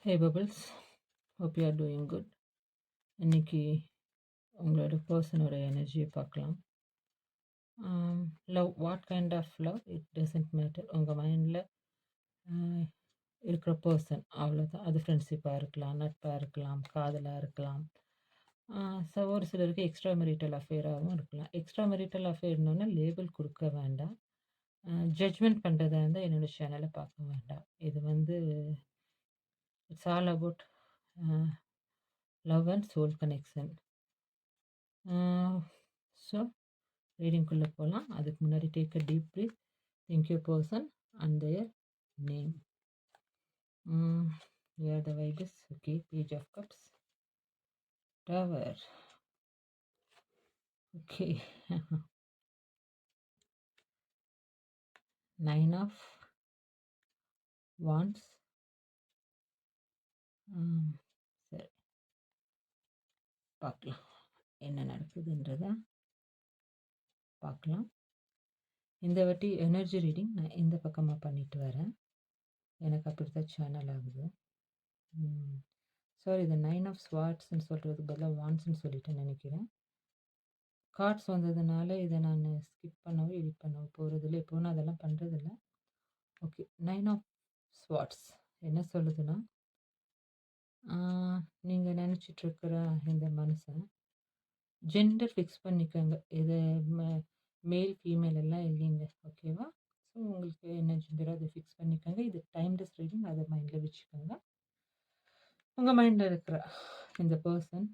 Hey Bubbles, hope you are doing good. இன்னைக்கு உங்களோட பர்சனோட எனர்ஜியை பார்க்கலாம். Love, what kind of love, it doesn't matter. உங்கள் மைண்டில் இருக்கிற பர்சன் அவ்வளோதான். அது ஃப்ரெண்ட்ஷிப்பாக இருக்கலாம், நட்பாக இருக்கலாம், காதலாக இருக்கலாம். ஸோ ஒரு சிலருக்கு எக்ஸ்ட்ரா மெரிட்டல் அஃபேராகவும் இருக்கலாம். எக்ஸ்ட்ரா மெரிட்டல் அஃபேர்னோன்னா லேபிள் கொடுக்க வேண்டாம். ஜட்ஜ்மெண்ட் பண்ணுறதா இருந்தால் என்னோடய சேனலை பார்க்க வேண்டாம். இது வந்து it's all about love and soul connection. So ரீடிங்குள்ளே போகலாம். அதுக்கு முன்னாடி take a deep breath. Think your person and their name. Where the vibe is. Okay, Page of Cups. Tower. Okay. 9 of Wands. சரி, பார்க்கலாம் என்ன நடக்குதுன்றத பார்க்கலாம். இந்த வாட்டி எனர்ஜி ரீடிங் நான் இந்த பக்கமாக பண்ணிட்டு வரேன். எனக்கு அப்படித்தான் சேனல் ஆகுது. சாரி, இது 9 ஆஃப் ஸ்வார்ட்ஸ்ன்னு சொல்கிறதுக்கு பதிலாக வான்ஸ்ன்னு சொல்லிட்டு நினைக்கிறேன். கார்ட்ஸ் வந்ததுனால இதை நான் ஸ்கிப் பண்ணவோ எடிட் பண்ணவோ போகிறதில்ல. இப்போ நான் அதெல்லாம் பண்ணுறதில்ல. ஓகே, 9 ஆஃப் ஸ்வார்ட்ஸ் என்ன சொல்லுதுன்னா, நீங்கள் நினச்சிட்ருக்கிற இந்த மனுஷன் ஜெண்டர் ஃபிக்ஸ் பண்ணிக்கோங்க. இது மேல் ஃபீமேல் எல்லாம் இல்லைங்க, ஓகேவா? ஸோ உங்களுக்கு என்ன ஜெண்டரோ அதை ஃபிக்ஸ் பண்ணிக்கோங்க. இது டைம்லெஸ் ரீடிங், அதை மைண்டில் வச்சுக்கோங்க. உங்கள் மைண்டில் இருக்கிற இந்த பர்சன்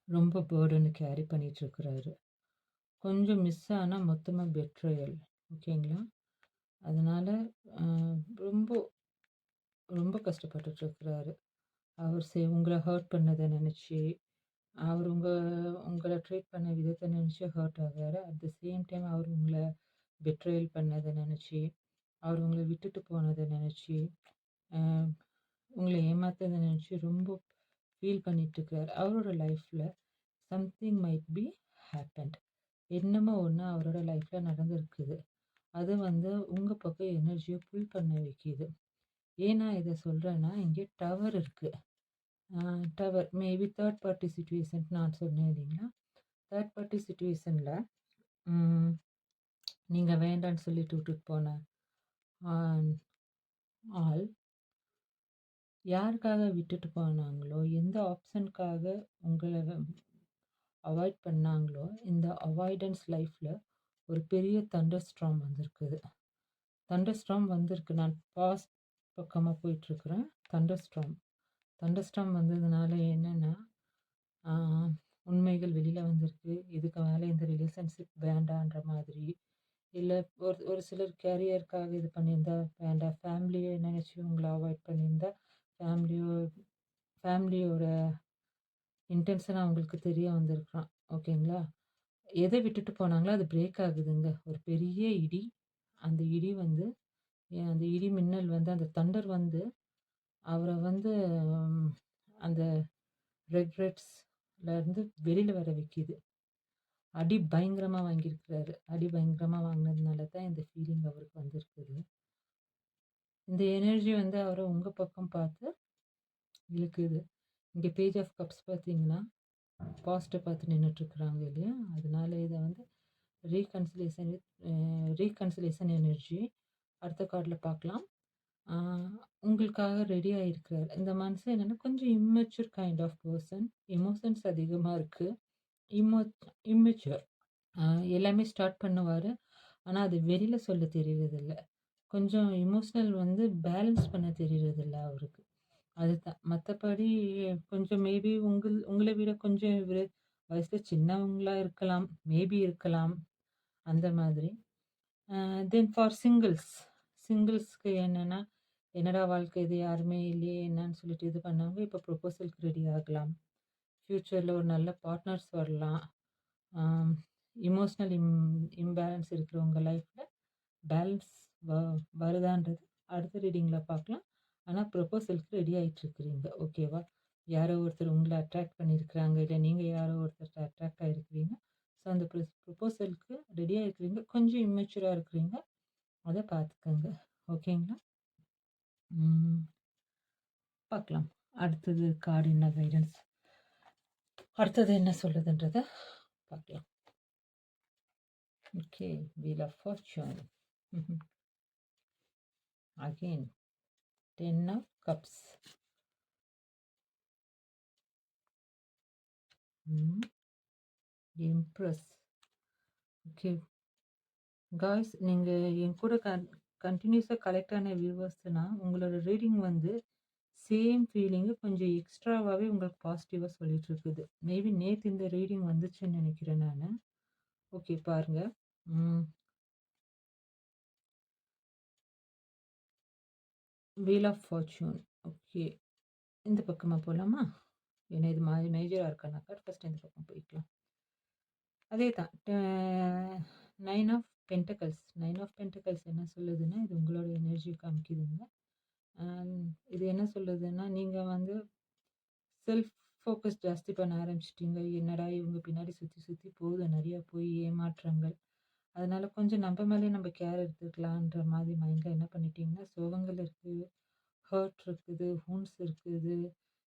ரொம்ப பேர்டன்னு கேரி பண்ணிகிட்ருக்கிறாரு. கொஞ்சம் மிஸ் ஆனால் மொத்தமாக பெட்ரயல், ஓகேங்களா? அதனால் ரொம்ப ரொம்ப கஷ்டப்பட்டுட்ருக்கிறாரு. அவர் உங்களை ஹர்ட் பண்ணதை நினச்சி, அவர் உங்களை ட்ரீட் பண்ண விதத்தை நினச்சி ஹர்ட் ஆகிறாரு. அட் த சேம் டைம் அவர் உங்களை பெட்ரயல் பண்ணதை நினச்சி, அவர் உங்களை விட்டுட்டு போனதை நினச்சி, உங்களை ஏமாத்ததை நினச்சி ரொம்ப ஃபீல் பண்ணிகிட்ருக்கிறார். அவரோட லைஃப்பில் சம்திங் மைட் பி ஹேப்பன்ட். என்னமோ ஒன்று அவரோட லைஃப்பில் நடந்துருக்குது. அது வந்து உங்கள் பக்கம் எனர்ஜியை புல் பண்ண வைக்கிது. ஏன்னா இதை சொல்கிறேன்னா, இங்கே டவர் இருக்குது. Tower maybe third party situation நான் சொன்னேன் இல்லைங்களா? தேர்ட் பார்ட்டி சுச்சுவேஷனில் நீங்கள் வேண்டான்னு சொல்லிட்டு விட்டுட்டு போன ஆள் யாருக்காக விட்டுட்டு போனாங்களோ, எந்த ஆப்ஷனுக்காக உங்களை அவாய்ட் பண்ணாங்களோ, இந்த அவாய்டன்ஸ் லைஃப்பில் ஒரு பெரிய தண்டர் ஸ்ட்ராம் வந்திருக்குது. தண்டர் ஸ்ட்ராம் வந்திருக்கு. நான் பாஸ்ட் பக்கமாக போயிட்டுருக்குறேன். தண்டர் ஸ்ட்ராம் வந்ததுனால என்னென்னா, உண்மைகள் வெளியில் வந்திருக்கு. இதுக்கு மேலே இந்த ரிலேஷன்ஷிப் வேண்டான்ற மாதிரி, இல்லை ஒரு சிலர் கேரியருக்காக இது பண்ணியிருந்தா வேண்டாம், ஃபேமிலியை நினச்சி உங்களை அவாய்ட் பண்ணியிருந்தா ஃபேமிலியோட இன்டென்ஷன் அவங்களுக்கு தெரிய வந்திருக்கலாம், ஓகேங்களா? எதை விட்டுட்டு போனாங்களோ அது பிரேக் ஆகுதுங்க. ஒரு பெரிய இடி, அந்த இடி வந்து அந்த இடி மின்னல் வந்து அந்த தண்டர் வந்து அவரை வந்து அந்த ரெக்ரெட்ஸ்லேருந்து வெளியில் வர வைக்கிது. அடி பயங்கரமாக வாங்கியிருக்கிறாரு. அடி பயங்கரமாக வாங்கினதுனால தான் இந்த ஃபீலிங் அவருக்கு வந்திருக்குது. இந்த எனர்ஜி வந்து அவரை உங்கள் பக்கம் பார்த்து இழுக்குது. இங்கே பேஜ் ஆஃப் கப்ஸ் பார்த்தீங்கன்னா பாஸ்ட்டை பார்த்து நின்றுட்டுருக்குறாங்க இல்லையா? அதனால இதை வந்து ரீகன்சிலேஷன் எனர்ஜி அடுத்த கார்டில் பார்க்கலாம். உங்களுக்காக ரெடி ஆகிருக்கிறார் இந்த மனுஷன். என்னென்னா கொஞ்சம் immature kind of person. Emotions அதிகமாக இருக்குது. இம்மெச்சூர். எல்லாமே ஸ்டார்ட் பண்ணுவார், ஆனால் அது வெளியில் சொல்ல தெரியறதில்ல. கொஞ்சம் இமோஷ்னல் வந்து பேலன்ஸ் பண்ண தெரியறதில்ல அவருக்கு. அதுதான். மற்றபடி கொஞ்சம் மேபி உங்களை விட கொஞ்சம் இவர் வயசில் சின்னவங்களாக இருக்கலாம், மேபி இருக்கலாம், அந்த மாதிரி. தென் ஃபார் சிங்கிள்ஸ்க்கு என்னென்னா, என்னடா வாழ்க்கை இது, யாருமே இல்லையே என்னன்னு சொல்லிட்டு இது பண்ணவங்க இப்போ ப்ரொபோசலுக்கு ரெடி ஆகலாம். ஃப்யூச்சரில் ஒரு நல்ல பார்ட்னர்ஸ் வரலாம். இமோஷ்னல் இம்பேலன்ஸ் இருக்கிறவங்க லைஃப்பில் பேலன்ஸ் வருதான்றது அடுத்த ரீடிங்கில் பார்க்கலாம். ஆனால் ப்ரொபோசலுக்கு ரெடி ஆகிட்டுருக்குறீங்க, ஓகேவா? யாரோ ஒருத்தர் உங்களை அட்ராக்ட் பண்ணியிருக்கிறாங்க, இல்லை நீங்கள் யாரோ ஒருத்தர் அட்ராக்ட் ஆகிருக்கிறீங்க. ஸோ அந்த ப்ரொபோசலுக்கு ரெடியாக இருக்கிறீங்க. கொஞ்சம் இம்மெச்சூராக இருக்கிறீங்க, அதை பார்த்துக்கோங்க, ஓகேங்களா? பார்க்கலாம். அடுத்தது கார்டு என்ன கைடன்ஸ், அடுத்தது என்ன சொல்லுதுன்றத பார்க்கலாம். Okay, wheel of fortune. Again 10 of cups. Impress. Okay guys, நீங்கள் என் கூட கண்டினியூஸாக கலெக்ட் ஆன வியூவர்ஸ்னா உங்களோட ரீடிங் வந்து சேம் ஃபீலிங்கு கொஞ்சம் எக்ஸ்ட்ராவாகவே உங்களுக்கு பாசிட்டிவாக சொல்லிட்டு இருக்குது. மேபி நேற்று இந்த ரீடிங் வந்துச்சுன்னு நினைக்கிறேன் நான். ஓகே பாருங்கள். Wheel of fortune. ஓகே, இந்த பக்கமாக போகலாமா? ஏன்னா இது மேஜராக இருக்கானாக்கா ஃபஸ்ட் இந்த பக்கம் போய்க்கலாம். அதே தான் 9 ஆஃப் பென்டக்கல்ஸ். 9 ஆஃப் பென்டக்கல்ஸ் என்ன சொல்லுதுன்னா, இது உங்களோட எனர்ஜி காமிக்குதுங்க. இது என்ன சொல்லுதுன்னா, நீங்கள் வந்து செல்ஃப் ஃபோக்கஸ் ஜாஸ்தி பண்ண ஆரம்பிச்சிட்டிங்க. என்னடா இவங்க பின்னாடி சுற்றி சுற்றி போகுது, நிறையா போய் ஏமாற்றங்கள். அதனால கொஞ்சம் நம்ம மேலே நம்ம கேர் எடுத்துக்கலான்ற மாதிரி மைண்டில் என்ன பண்ணிட்டீங்கன்னா, சோகங்கள் இருக்குது, ஹர்ட் இருக்குது, ஹூன்ஸ் இருக்குது,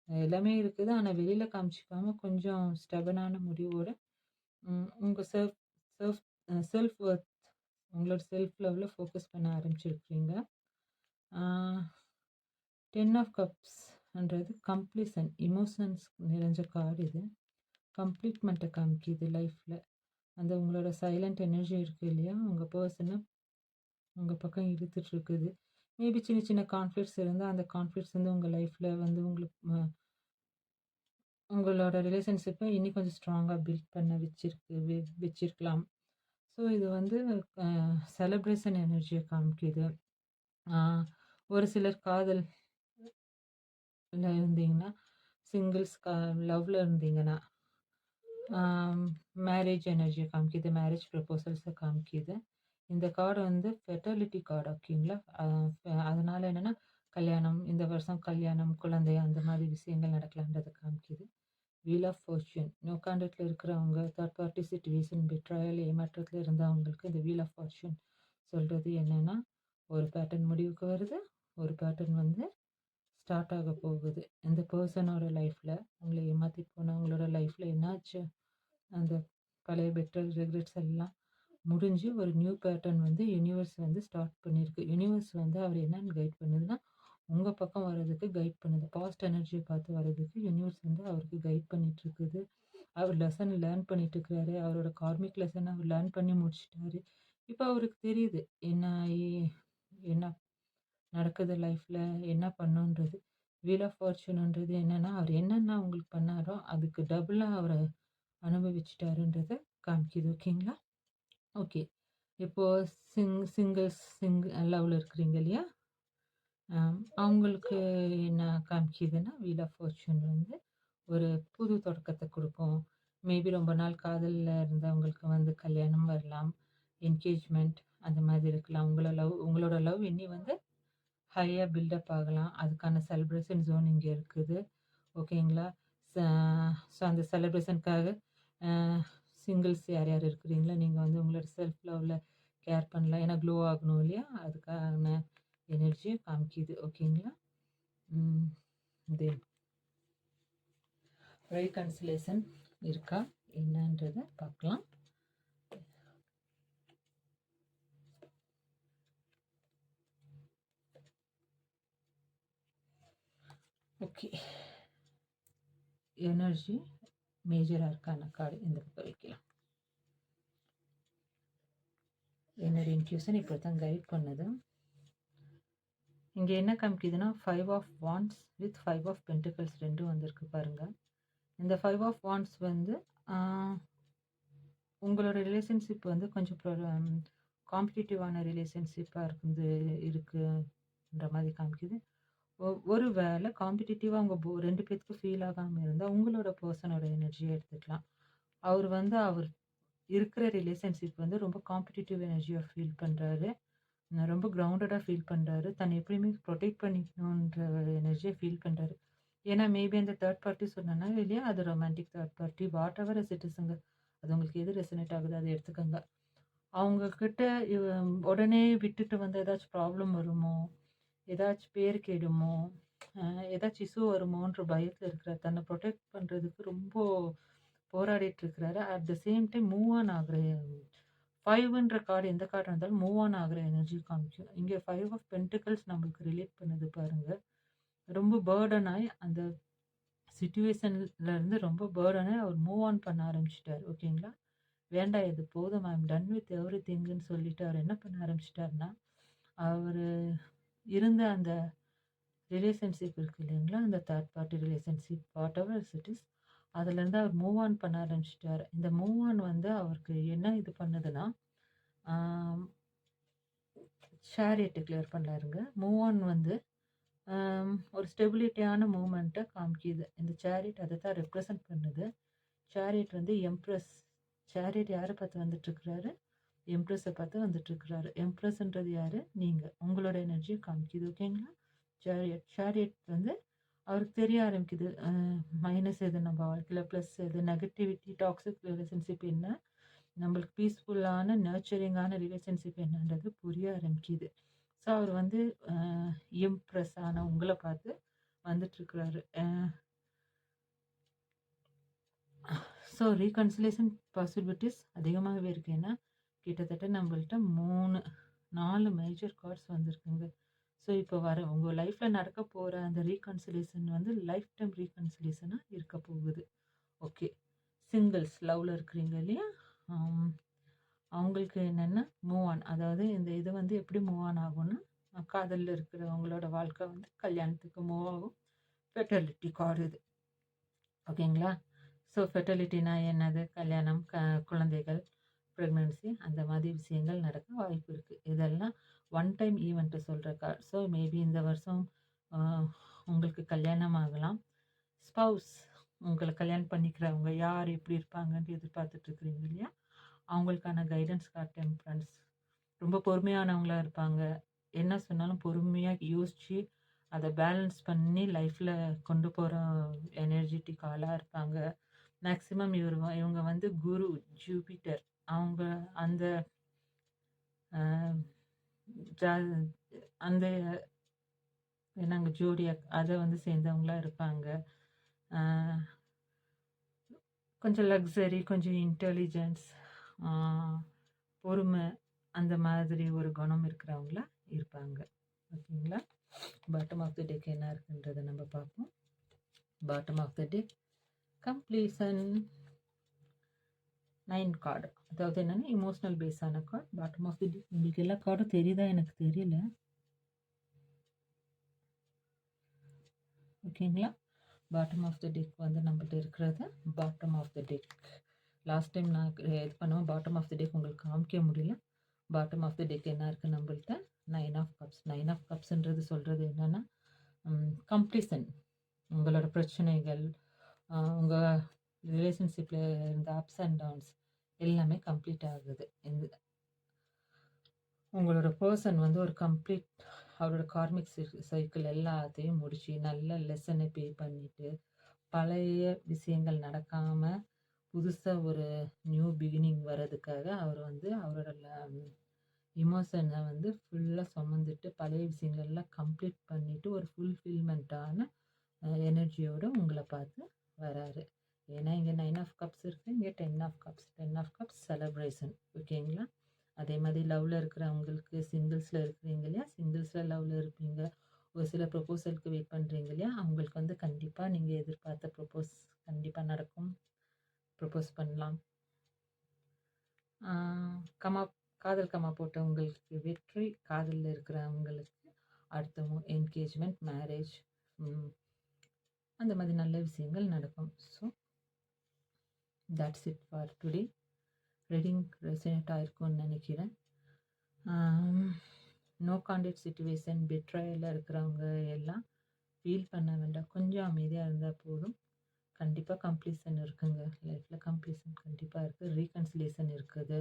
எல்லாமே இருக்குது. ஆனால் வெளியில் காமிச்சிக்காம கொஞ்சம் ஸ்டபனான முடிவோட உங்கள் செல்ஃப் செல்ஃப் ஒர்த், உங்களோட செல்ஃப் லெவலில் ஃபோக்கஸ் பண்ண ஆரம்பிச்சிருக்கீங்க. 10 ஆஃப் கப்ஸ்ன்றது கம்ப்ளீஷன், இமோஷன்ஸ் நிறைஞ்ச கார்டு. இது கம்ப்ளீட்மெண்ட்டை காமிக்கிது லைஃப்பில். அந்த உங்களோட சைலண்ட் எனர்ஜி இருக்குது இல்லையா, உங்கள் பர்சனை உங்கள் பக்கம் இழுத்துட்ருக்குது. மேபி சின்ன சின்ன கான்ஃப்ளிக்ட்ஸ் இருந்தால் அந்த கான்ஃப்ளிக்ட்ஸ் வந்து உங்கள் லைஃப்பில் வந்து உங்களுக்கு உங்களோட ரிலேஷன்ஷிப்பை இன்னும் கொஞ்சம் ஸ்ட்ராங்காக பில்ட் பண்ண வச்சிருக்கலாம். ஸோ இது வந்து செலப்ரேஷன் எனர்ஜியை காமிக்குது. ஒரு சிலர் காதல் இருந்தீங்கன்னா, சிங்கிள்ஸ் லவ்வில் இருந்தீங்கன்னா மேரேஜ் எனர்ஜியை காமிக்குது, மேரேஜ் ப்ரப்போசல்ஸை காமிக்குது. இந்த கார்டு வந்து ஃபெர்டிலிட்டி கார்டு. ஓகேங்களா? அதனால் என்னென்னா கல்யாணம், இந்த வருஷம் கல்யாணம், குழந்தை, அந்த மாதிரி விஷயங்கள் நடக்கலான்றதை காமிக்குது. Wheel of fortune. நோ கான்டாக்டில் இருக்கிறவங்க, தேர்ட் பார்ட்டி சிச்சுவேஷன், பெட்ராயல், ஏமாற்றத்தில் இருந்தவங்களுக்கு இந்த வீல் ஆஃப் ஃபார்ச்சூன் சொல்கிறது என்னென்னா, ஒரு பேட்டர்ன் முடிவுக்கு வருது, ஒரு பேட்டர்ன் வந்து ஸ்டார்ட் ஆக போகுது. இந்த பர்சனோட லைஃப்பில் உங்களை ஏமாற்றி போனவங்களோட லைஃப்பில் என்னாச்சு, அந்த பழைய பெட்ரல் ரெக்ரெட்ஸ் எல்லாம் முடிஞ்சு ஒரு நியூ பேட்டர்ன் வந்து யூனிவர்ஸ் வந்து ஸ்டார்ட் பண்ணியிருக்கு. யூனிவர்ஸ் வந்து அவர் என்னென்னு கைட் பண்ணுதுன்னா, உங்கள் பக்கம் வர்றதுக்கு கைட் பண்ணுது. பாஸ்ட் எனர்ஜியை பார்த்து வர்றதுக்கு யூனிவர்ஸ் வந்து அவருக்கு கைட் பண்ணிகிட்ருக்குது. அவர் லெசன் லேர்ன் பண்ணிகிட்ருக்கிறாரு. அவரோட கார்மிக் லெசன் அவர் லேர்ன் பண்ணி முடிச்சிட்டாரு. இப்போ அவருக்கு தெரியுது என்ன நடக்குது லைஃப்பில், என்ன பண்ணுன்றது. வீல் ஆஃப் ஃபார்ச்சூன்ன்றது என்னென்னா, அவர் என்னென்ன உங்களுக்கு பண்ணாரோ அதுக்கு டபுளாக அவரை அனுபவிச்சிட்டாருன்றதை காமிக்குது. ஓகேங்களா? ஓகே, இப்போது சிங்கிள்ஸ் லவ்வில் இருக்கிறீங்க இல்லையா, அவங்களுக்கு என்ன காமிக்குதுன்னா, வீல் ஆஃப் ஃபார்ச்சூன் வந்து ஒரு புது தொடக்கத்தை கொடுக்கும். மேபி ரொம்ப நாள் காதலில் இருந்தவங்களுக்கு வந்து கல்யாணம் வரலாம், என்கேஜ்மெண்ட் அந்த மாதிரி இருக்கலாம். உங்களோட லவ் இன்னி வந்து ஹையாக பில்டப் ஆகலாம். அதுக்கான செலிப்ரேஷன் ஜோன் இங்கே இருக்குது. ஓகேங்களா? ஸோ அந்த செலிப்ரேஷனுக்காக சிங்கிள்ஸ் யார் யார் இருக்கிறீங்களோ, நீங்கள் வந்து உங்களோட செல்ஃப் லவ்வில் கேர் பண்ணலாம். ஏன்னா க்ளோ ஆகணும் இல்லையா, அதுக்கான எனர்ஜியை காமிக்குது. ஓகேங்களா? தென் ரீகன்சிலேஷன் இருக்கா என்னன்றதை பார்க்கலாம். ஓகே, எனர்ஜி மேஜராக இருக்கான கார்டு இந்த பக்கம் வைக்கலாம். என்னோட இன்ட்யூஷன் இப்போ தான் கைட் பண்ணுது. இங்கே என்ன காமிக்குதுன்னா, 5 of wands with 5 of pentacles ரெண்டும் வந்திருக்கு பாருங்கள். இந்த 5 ஆஃப் வாண்ட்ஸ் வந்து உங்களோட ரிலேஷன்ஷிப் வந்து கொஞ்சம் காம்படிட்டிவான ரிலேஷன்ஷிப்பாக இருக்குன்ற மாதிரி காமிக்குது. ஒரு வேளை காம்படிட்டிவாக அவங்க 2 பேருக்கு ஃபீல் ஆகாமல் இருந்தால் உங்களோட பர்சனோட எனர்ஜியை எடுத்துக்கலாம். அவர் வந்து அவர் இருக்கிற ரிலேஷன்ஷிப் வந்து ரொம்ப காம்படிட்டிவ் எனர்ஜியாக ஃபீல் பண்ணுறாரு, ரொம்ப கிரவுண்டடாக ஃபீல் பண்ணுறாரு, தன்னை எப்படியுமே ப்ரொடெக்ட் பண்ணிக்கணுன்ற எனர்ஜியை ஃபீல் பண்ணுறாரு. ஏன்னா மேபி அந்த தேர்ட் பார்ட்டி சொன்னேன்னா இல்லையா, அது romantic third party, whatever it இஸ்ங்க, அது உங்களுக்கு எது ரெசனேட் ஆகுது அதை எடுத்துக்கோங்க. அவங்கக்கிட்ட உடனே விட்டுட்டு வந்து ஏதாச்சும் ப்ராப்ளம் வருமோ, ஏதாச்சும் பேர் கேடுமோ, ஏதாச்சும் இஷ்யூ வருமோன்ற பயத்துல இருக்கிறாரு. தன்னை புரொடெக்ட் பண்றதுக்கு ரொம்ப போராடிட்டு இருக்கிறாரு. At the same time move on ஆகுற 5ன்ற கார்டு எந்த கார்டா இருந்தாலும் மூவ் ஆன் ஆகுற எனர்ஜி காமிக்கும். இங்க 5 ஆஃப் பென்டிகல்ஸ் நம்மளுக்கு ரிலேட் பண்ணுது பாருங்க. ரொம்ப பர்டன் ஆயி அந்த சிச்சுவேஷன்ல இருந்து ரொம்ப பர்டன் ஆயி அவர் மூவ் ஆன் பண்ண ஆரம்பிச்சுட்டாரு. ஓகேங்களா? வேண்டாம் இது போதும் ஐ அம் டன் வித் எவ்ரிதிங்ன்னு சொல்லிட்டு அவர் என்ன பண்ண ஆரம்பிச்சுட்டாருன்னா, அவரு இருந்த அந்த ரிலேஷன்ஷிப் இருக்கு இல்லைங்களா? அந்த third party relationship what ever it is அதுலேருந்து அவர் மூவ் ஆன் பண்ண ஆரம்பிச்சுட்டாரு. இந்த மூவ் ஆன் வந்து அவருக்கு என்ன இது பண்ணுதுன்னா, ஆம் சேரியட் கிளியர் பண்ணாருங்க. மூவ் ஆன் வந்து ஒரு ஸ்டெபிலிட்டியான மூவ்மெண்ட்ட காமிக்குது. இந்த சேரியட் அத தான் ரெப்ரசன்ட் பண்ணுது. சேரியட் வந்து எம்ப்ரஸ். சேரியட் யார பார்த்து வந்துட்டுருக்கிறாரு? எம்ப்ரஸ பார்த்து வந்துட்டுருக்கிறாரு. எம்ப்ரஸ்ன்றது யாரு? நீங்க. உங்களோட எனர்ஜிய காமிக்குது. ஓகேங்களா? சேரியட். சேரியட் வந்து அவருக்கு தெரிய ஆரம்பிக்குது. மைனஸ் எது நம்ம வாழ்க்கையில, பிளஸ் எது, நெகட்டிவிட்டி, டாக்ஸிக் ரிலேஷன்ஷிப் என்ன, நம்மளுக்கு பீஸ்ஃபுல்லான, நர்ச்சரிங்கான ரிலேஷன்ஷிப் என்னன்றது புரிய ஆரம்பிக்குது. ஸோ அவர் வந்து இம்ப்ரெஸ் ஆன உங்கள பார்த்து வந்துட்டுருக்கிறாரு. ஸோ ரீகன்சிலேஷன் பாசிபிலிட்டிஸ் அதிகமாகவே இருக்கு. ஏன்னா, கிட்டத்தட்ட நம்மள்ட்ட 4 மேஜர் கார்ட்ஸ் வந்திருக்குங்க. ஸோ இப்போ உங்க லைஃப்ல நடக்க போற அந்த ரீகன்சிலேஷன் வந்து லைஃப் டைம் ரீகன்சிலேஷனா இருக்க போகுது. ஓகே. சிங்கிள்ஸ் லவ்ல இருக்கிறீங்க இல்லையா? அவங்களுக்கு என்னென்னா மூவ் ஆன். அதாவது இந்த இது வந்து எப்படி மூவ் ஆன் ஆகும்னா, காதல்ல இருக்கிறவங்களோட வாழ்க்கை வந்து கல்யாணத்துக்கு மூவ் ஆகும். ஃபெர்டிலிட்டி கார்டு இது. ஓகேங்களா? ஸோ ஃபெர்டிலிட்டினா என்னது? கல்யாணம், குழந்தைகள், ப்ரெக்னன்சி அந்த மாதிரி விஷயங்கள் நடக்க வாய்ப்பு இருக்குது. இதெல்லாம் ஒன் டைம் ஈவெண்ட்டு சொல்கிற கார்டு. ஸோ மேபி இந்த வருஷம் உங்களுக்கு கல்யாணம் ஆகலாம். ஸ்பௌஸ் உங்களை கல்யாணம் பண்ணிக்கிறவங்க யார் எப்படி இருப்பாங்கன்னு எதிர்பார்த்துட்ருக்குறீங்க இல்லையா? அவங்களுக்கான கைடன்ஸ் கார்டு டெம்பரன்ஸ். ரொம்ப பொறுமையானவங்களா இருப்பாங்க. என்ன சொன்னாலும் பொறுமையாக யோசித்து அதை பேலன்ஸ் பண்ணி லைஃப்பில் கொண்டு போகிற எனர்ஜெட்டிக் ஆளாக இருப்பாங்க. மேக்ஸிமம் இவங்க வந்து குரு, ஜூபிட்டர் அவங்க அந்த அந்த என்னங்க ஜோடியாக் அதை வந்து சேர்ந்தவங்களா இருப்பாங்க. கொஞ்சம் லக்ஸரி, கொஞ்சம் இன்டெலிஜென்ஸ், பொறுமை அந்த மாதிரி ஒரு குணம் இருக்கிறவங்களா இருப்பாங்க. ஓகேங்களா? பாட்டம் ஆஃப் த டெக் என்ன இருக்குன்றதை நம்ம பார்ப்போம். Bottom of the deck completion 9 card. அதாவது என்னென்னா இமோஷனல் பேஸான card. Bottom of the deck உங்களுக்கு எல்லா கார்டும் தெரியுதா எனக்கு தெரியல. ஓகேங்களா? பாட்டம் ஆஃப் த டெக் வந்து நம்மள்ட்ட இருக்கிறது bottom of the deck. Last time நான் இது பண்ணுவேன், பாட்டம் ஆஃப் த டெக் உங்களுக்கு காமிக்க முடியல. பாட்டம் ஆஃப் த டெக் என்ன இருக்குது நம்மள்ட்ட? 9 ஆஃப் கப்ஸ். 9 ஆஃப் கப்ஸ்ன்றது சொல்கிறது என்னென்னா கம்ப்ளீஷன். உங்களோட பிரச்சனைகள், உங்கள் ரிலேஷன்ஷிப்பில் இருந்த அப்ஸ் அண்ட் டவுன்ஸ் எல்லாமே கம்ப்ளீட் ஆகுது. உங்களோட பர்சன் வந்து ஒரு கம்ப்ளீட் அவரோட கார்மிக் சைக்கிள் எல்லாத்தையும் முடித்து நல்ல லெசனை பே பண்ணிவிட்டு பழைய விஷயங்கள் நடக்காமல் புதுசாக ஒரு நியூ பிகினிங் வர்றதுக்காக அவர் வந்து அவரோட இமோஷனை வந்து ஃபுல்லாக சுமந்துட்டு பழைய விஷயங்கள்லாம் கம்ப்ளீட் பண்ணிவிட்டு ஒரு ஃபுல்ஃபில்மெண்ட்டான எனர்ஜியோடு உங்களை பார்த்து வராரு. ஏன்னா இங்கே 9 ஆஃப் கப்ஸ் இருக்குது, இங்கே 10 of cups. 10 of cups celebration. ஓகேங்களா? அதே மாதிரி லவ்வில் இருக்கிறவங்களுக்கு, சிங்கிள்ஸில் இருக்கிறீங்க இல்லையா? சிங்கிள்ஸில் லவ்வில் இருப்பீங்க. ஒரு சில ப்ரொப்போசலுக்கு வெயிட் பண்ணுறீங்க இல்லையா? அவங்களுக்கு வந்து கண்டிப்பாக நீங்கள் எதிர்பார்த்த ப்ரொப்போஸ் கண்டிப்பாக நடக்கும். ப்ரொப்போஸ் பண்ணலாம். காதல் கமா போட்டவங்களுக்கு வெற்றி, காதலில் இருக்கிறவங்களுக்கு அடுத்த என்கேஜ்மெண்ட், மேரேஜ் அந்த மாதிரி நல்ல விஷயங்கள் நடக்கும். So that's it for today. Reading resonate ஆகிருக்கும்னு நினைக்கிறேன். நோ கான்டாக்ட் சிச்சுவேஷன், பெட்ராயில் இருக்கிறவங்க எல்லாம் ஃபீல் பண்ண வேண்டாம். கொஞ்சம் அமைதியாக இருந்தால் போதும். கண்டிப்பாக கம்ப்ளீஷன் இருக்குங்க. லைஃப்பில் கம்ப்ளீஷன் கண்டிப்பாக இருக்குது. ரீகன்சிலேஷன் இருக்குது.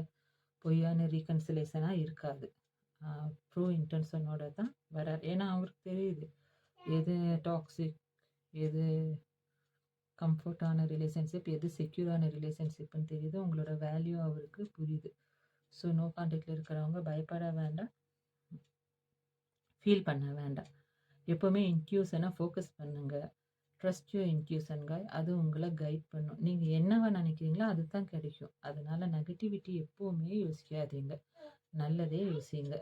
பொய்யான ரீகன்சிலேஷனாக இருக்காது. ப்ரூ இன்டென்ஷனோட தான் வரார். ஏன்னா அவருக்கு தெரியுது எது டாக்ஸிக், எது கம்ஃபர்ட்டான ரிலேஷன்ஷிப், எது செக்யூரான ரிலேஷன்ஷிப்னு தெரியுது. உங்களோட வேல்யூ அவருக்கு புரியுது. ஸோ நோ கான்டாக்டில் இருக்கிறவங்க பயப்பட வேண்டாம், ஃபீல் பண்ண வேண்டாம். எப்போவுமே இன்ட்யூஷனை ஃபோக்கஸ் பண்ணுங்க. ட்ரஸ்ட் யுவர் இன்ட்யூஷன்ங்க. அது உங்கள கைட் பண்ணும். நீங்க என்னவா நினைக்கிறீங்களோ அதுதான் கிடைக்கும். அதனால நெகட்டிவிட்டி எப்பவுமே யோசிக்காதீங்க. நல்லதே யோசிங்க.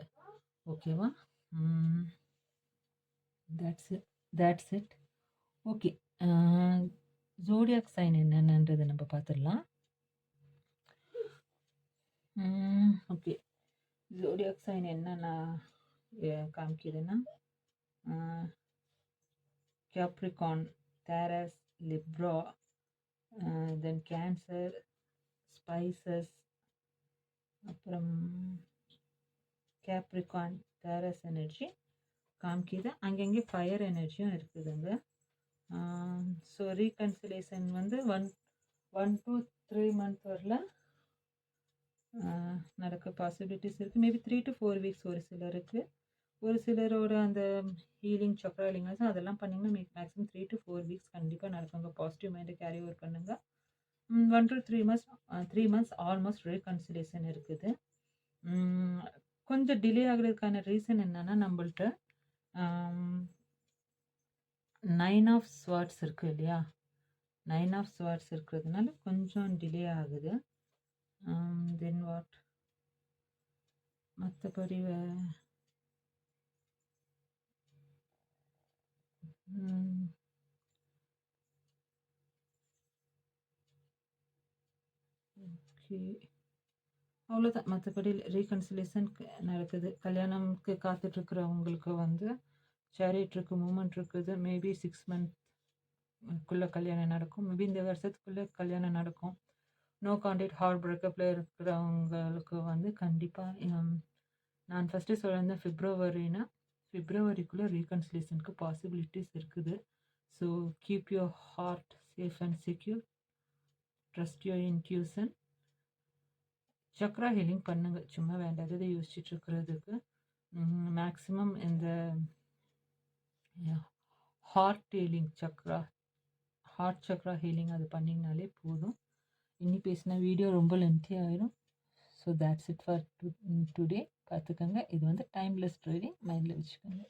ஓகேவா? ம். That's it that's it. Okay. A zodiac sign என்னென்னன்றத நம்ம பார்த்துடலாம். ஓகே. ஜோடியாக் சைன் என்னென்ன காமிக்குதுன்னா, Capricorn, Taurus, Libra, then Cancer, Pisces, அப்புறம் கேப்ரிகான், தாரஸ் எனர்ஜி காமிக்குது. அங்கங்கே ஃபயர் எனர்ஜியும் இருக்குதுங்க. ஸோ ரீகன்சிலேஷன் வந்து 1 to 3 மந்த் வரல நடக்க பாசிபிலிட்டிஸ் இருக்குது. மேபி 3 to 4 வீக்ஸ் ஒரு சிலருக்கு. ஒரு சிலரோட அந்த ஹீலிங் சக்ரா ஹீலிங்ஸ் அதெல்லாம் பண்ணிங்கன்னா மேக்ஸிமம் 3 to 4 வீக்ஸ் கண்டிப்பாக நடக்குங்க. பாசிட்டிவ் மைண்டை கேரி ஓவர் பண்ணுங்க. 1 to 3 months ஆல்மோஸ்ட் ரீகன்சிலேஷன் இருக்குது. கொஞ்சம் டிலே ஆகுறதுக்கான ரீசன் என்னன்னா, நம்மள்ட்ட 9 ஆஃப் ஸ்வார்ட்ஸ் இருக்குது இல்லையா? 9 ஆஃப் ஸ்வார்ட்ஸ் இருக்கிறதுனால கொஞ்சம் டிலே ஆகுது. தென் வாட் மற்றபடி ஓகே, அவ்வளோதான். மற்றபடி ரீகன்சிலேஷன் நடக்குது. கல்யாணம்க்கு காத்துட்ருக்கிறவங்களுக்கு வந்து சேரிட் இருக்குது, மூமெண்ட் இருக்குது. மேபி 6 மந்த்க்குள்ளே கல்யாணம் நடக்கும். மேபி இந்த வருஷத்துக்குள்ளே கல்யாணம் நடக்கும். நோ கான்டாக்ட் ஹார்ட் பிரேக்கப்பில் இருக்கிறவங்களுக்கு வந்து கண்டிப்பாக நான் ஃபஸ்ட்டு சொல்லியிருந்தேன் ஃபிப்ரவரிக்குள்ளே ரீகன்சிலேஷனுக்கு பாசிபிலிட்டிஸ் இருக்குது. So keep your heart safe and secure. Trust your intuition. Chakra healing பண்ணுங்கள். சும்மா வேண்டாததை யோசிச்சுட்டு இருக்கிறதுக்கு மேக்ஸிமம் இந்த ஹார்ட் சக்ரா ஹீலிங் அது பண்ணிங்கனாலே போதும். இன்னி பேசின வீடியோ ரொம்ப லென்த்தி ஆயிடும். So that's it for today. பார்த்துக்கோங்க. இது வந்து டைம்லெஸ் ட்ரைவிங் மைண்டில் வச்சுக்கோங்க.